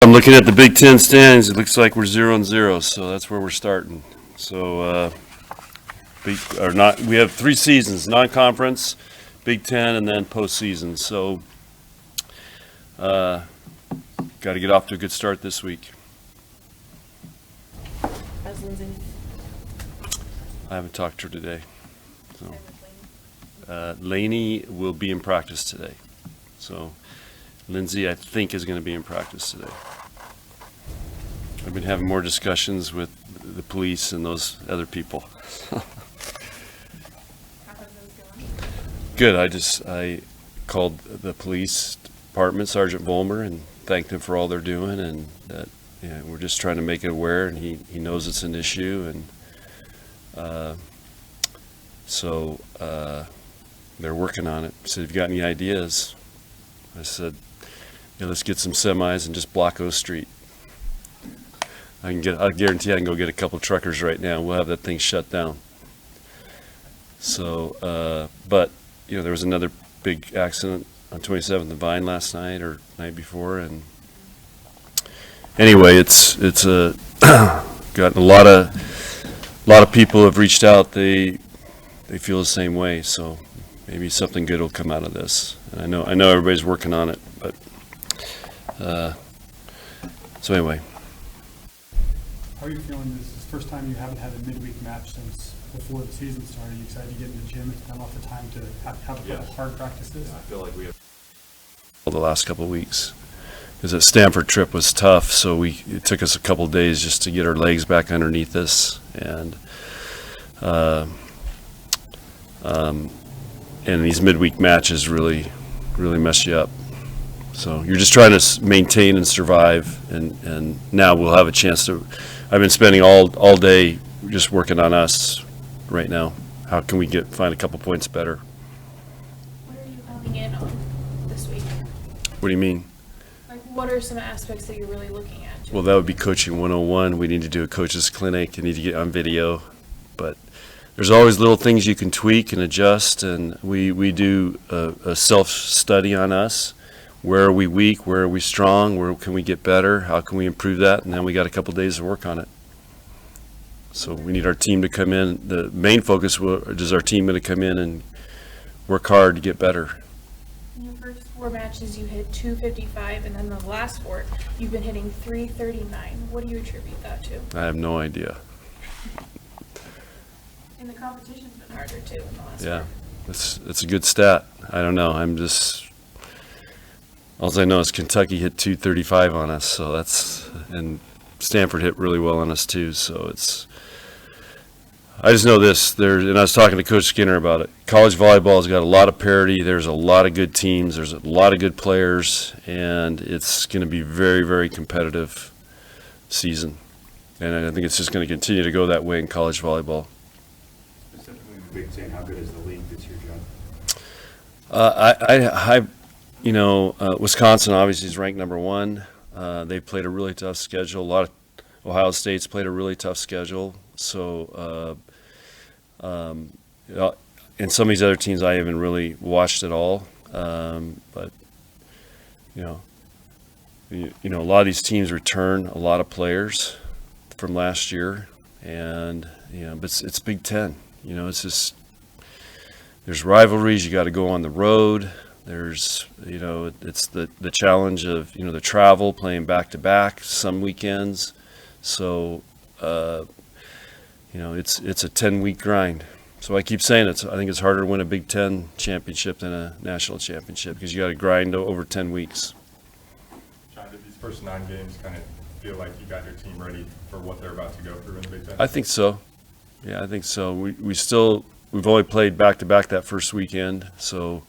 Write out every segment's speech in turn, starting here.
I'm looking at the Big Ten standings. It looks like we're 0-0, so that's where we're starting. So, we have 3 seasons: non-conference, Big Ten, and then postseason. So, got to get off to a good start this week. How's Lindsay? I haven't talked to her today. So, Lainey will be in practice today. So, Lindsay, I think, is going to be in practice today. I've been having more discussions with the police and those other people. How are those going? Good. I called the police department, Sergeant Volmer, and thanked him for all they're doing, and that we're just trying to make it aware, and he knows it's an issue, and so they're working on it. Said, "Have you got any ideas?" I said, let's get some semis and just block O Street. I guarantee I can go get a couple truckers right now. We'll have that thing shut down. So, but there was another big accident on 27th and Vine last night or night before, and anyway, it's got a lot of people have reached out. They feel the same way. So maybe something good will come out of this. And I know everybody's working on it, but so anyway. How are you feeling? This is the first time you haven't had a midweek match since before the season started. Are you excited to get in the gym and have off the time to have a couple hard practices? Yeah, I feel like we have the last couple of weeks because that Stanford trip was tough. So it took us a couple of days just to get our legs back underneath us, and these midweek matches really mess you up. So you're just trying to maintain and survive, and now we'll have a chance to. I've been spending all day just working on us right now. How can we find a couple points better? What are you honing in on this week? What do you mean? Like, what are some aspects that you're really looking at? Well, that would be coaching 101. We need to do a coach's clinic. You need to get on video, but there's always little things you can tweak and adjust, and we do a self-study on us. Where are we weak? Where are we strong? Where can we get better? How can we improve that? And then we got a couple days to work on it. So we need our team to come in. The main focus is our team going to come in and work hard to get better. In your first 4 matches, you hit 255, and then the last 4, you've been hitting 339. What do you attribute that to? I have no idea. And the competition's been harder too in the last Yeah, 4. it's a good stat. I don't know. All I know is Kentucky hit 235 on us, so and Stanford hit really well on us too. So I just know this. And I was talking to Coach Skinner about it. College volleyball has got a lot of parity. There's a lot of good teams. There's a lot of good players, and it's going to be very, very competitive season. And I think it's just going to continue to go that way in college volleyball. Specifically in the Big Ten, how good is the league this year, John? Wisconsin obviously is ranked number 1. They played a really tough schedule. Ohio State's played a really tough schedule. So, and some of these other teams I haven't really watched at all. But a lot of these teams return a lot of players from last year, and but it's Big Ten. It's just there's rivalries. You got to go on the road. There's, it's the challenge of, the travel, playing back-to-back some weekends. So, it's a 10-week grind. So I keep saying I think it's harder to win a Big Ten championship than a national championship because you got to grind over 10 weeks. John, did these first 9 games kind of feel like you got your team ready for what they're about to go through in the Big Ten? I think so. Yeah, I think so. We've only played back-to-back that first weekend, so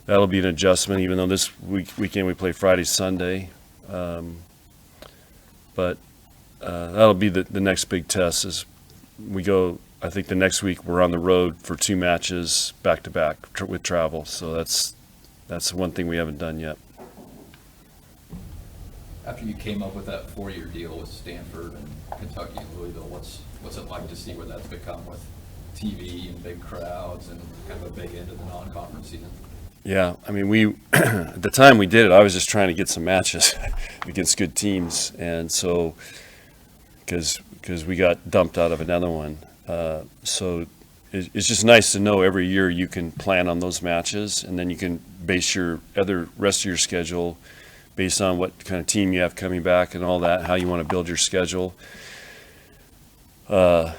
that'll be an adjustment, even though this weekend we play Friday, Sunday. But that'll be the next big test as we go. I think the next week we're on the road for 2 matches back-to-back with travel. So that's one thing we haven't done yet. After you came up with that 4-year deal with Stanford and Kentucky and Louisville, what's it like to see what that's become with TV and big crowds and kind of a big end of the non-conference season? Yeah, I mean, we at the time we did it, I was just trying to get some matches against good teams, and so because we got dumped out of another one, so it's just nice to know every year you can plan on those matches, and then you can base your rest of your schedule based on what kind of team you have coming back and all that, how you want to build your schedule. Yeah,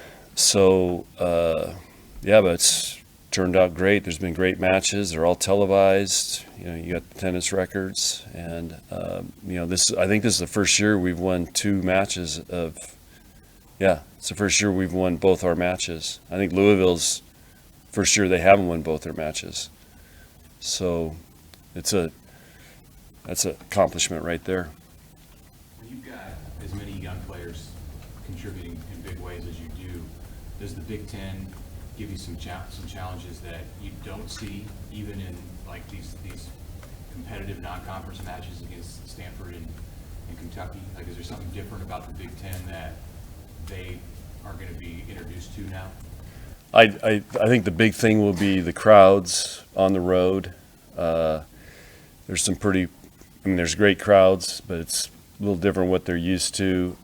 but it's turned out great. There's been great matches. They're all televised. You know, you got the tennis records, and you know, I think this is the first year we've won 2 matches of. Yeah, it's the first year we've won both our matches. I think Louisville's first year they haven't won both their matches. So that's an accomplishment right there. When you've got as many young players contributing in big ways as you do, does the Big Ten give you some challenges that you don't see even in like these competitive non-conference matches against Stanford and Kentucky? Like, is there something different about the Big Ten that they are going to be introduced to now? I think the big thing will be the crowds on the road. There's some pretty, I mean, there's great crowds, but it's a little different what they're used to.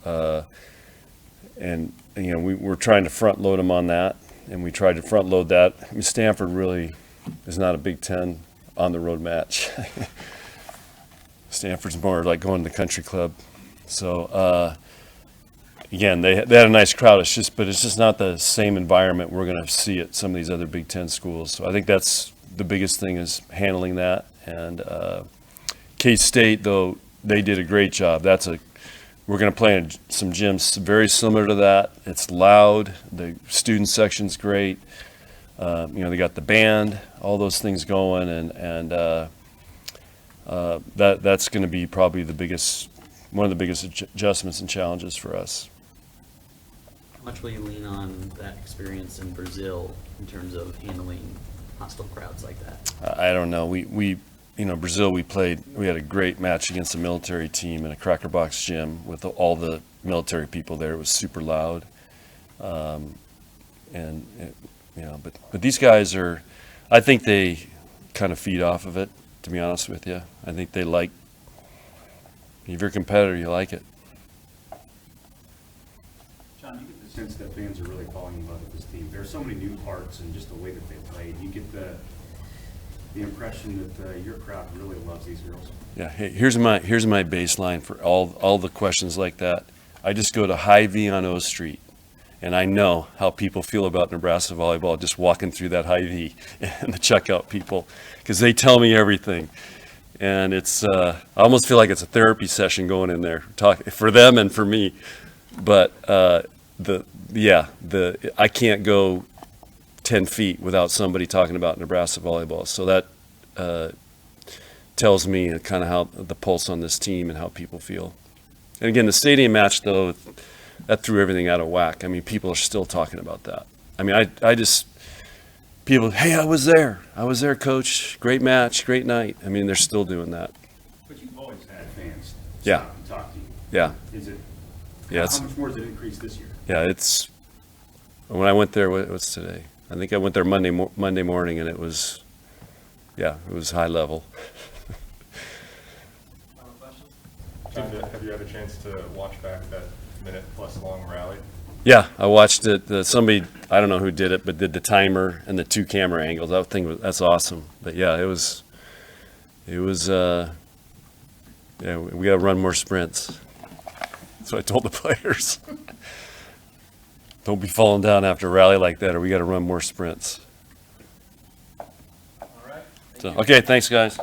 And you know, we're trying to front load them on that, and we tried to front load that. I mean, Stanford really is not a Big Ten on the road match. Stanford's more like going to the country club. So again, they had a nice crowd. But it's just not the same environment we're going to see at some of these other Big Ten schools. So I think that's the biggest thing, is handling that. And K-State, though, they did a great job. We're going to play in some gyms very similar to that. It's loud. The student section's great. You know, they got the band, all those things going, and that's going to be probably one of the biggest adjustments and challenges for us. How much will you lean on that experience in Brazil in terms of handling hostile crowds like that? I don't know. You know, Brazil, we had a great match against a military team in a Cracker Box gym with all the military people there. It was super loud. You know, but these guys I think they kind of feed off of it, to be honest with you. I think they like, if you're a competitor, you like it. John, you get the sense that fans are really falling in love with this team. There are so many new parts and just the way that they play. You get the impression that your crowd really loves these girls. Yeah, hey, here's my baseline for all the questions like that. I just go to Hy-Vee on O Street, and I know how people feel about Nebraska volleyball just walking through that Hy-Vee and the checkout people, because they tell me everything. And it's I almost feel like it's a therapy session going in there, talking for them and for me. But I can't go 10 feet without somebody talking about Nebraska volleyball. So that tells me kind of how the pulse on this team and how people feel. And again, the stadium match, though, that threw everything out of whack. I mean, people are still talking about that. I mean, people, hey, I was there, coach. Great match, great night. I mean, they're still doing that. But you've always had fans Yeah. stop and talk to you. Yeah. Is it? Yeah. How much more has it increased this year? Yeah, when I went there, what's today? I think I went there Monday morning, and it was high level. John, have you had a chance to watch back that minute-plus long rally? Yeah, I watched it. Somebody, I don't know who did it, but did the timer and the 2 camera angles. That's awesome. But yeah, it was. Yeah, we got to run more sprints. That's what I told the players. Don't be falling down after a rally like that, or we got to run more sprints. All right. So, okay, thanks, guys.